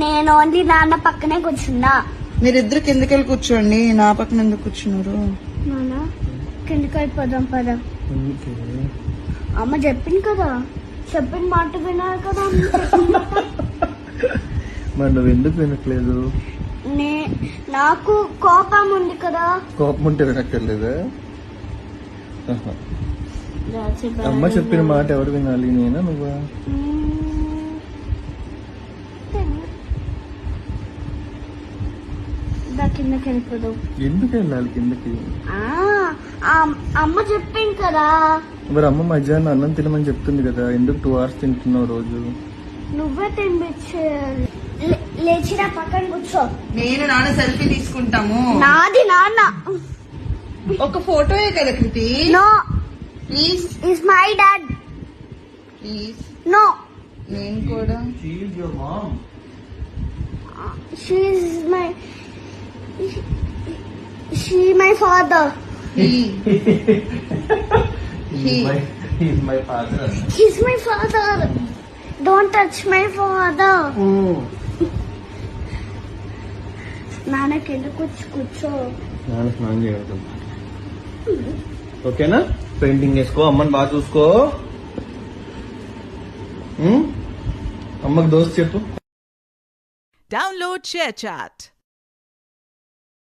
నేను ఓన్లీ నాన్న పక్కనే కూర్చున్నా. మీరిద్దరు కిందకెళ్ళి కూర్చోండి, నా పక్కన ఎందుకు కూర్చున్నారు? నాన్న కిందకి వెళ్ళిపోదాం పదా. అమ్మ చెప్పింది కదా, చెప్పిన మాట వినాలి కదా. మరి నువ్వు ఎందుకు వినట్లేదు? నాకు కోపం ఉంది కదా. కోపం ఉంటే వినక్కర్లేదా? అమ్మ చెప్పిన మాట ఎవరు వినాలి, నేనా నువ్వా? కిందకి వెళ్ళిపోదాం. ఎందుకు వెళ్ళాలి కిందకి? అమ్మ చెప్పింది కదా. మరి అమ్మ మధ్యాహ్నం అన్నం తినమని చెప్తుంది కదా, ఎందుకు 2 hours తింటున్నావు రోజు? నువ్వే తినిపించే. లేచిరా పక్కన కూర్చో. నేను నాన్న సెల్ఫీ తీసుకుంటాము. నాది నాన్న. ఒక ఫోటోయే కదా Kriti. No please. Is my dad. Please. No. నేను కూడా. She my father. He's my father. He's my father. Don't touch my father. నాన్న కింద కూర్చో. నాన్న స్నానం చేయడం ఓకేనా? పెయింటింగ్ వేసుకో, అమ్మని బాగా చూసుకో. అమ్మకి దోస్త్ చెప్పు. Download ShareChat.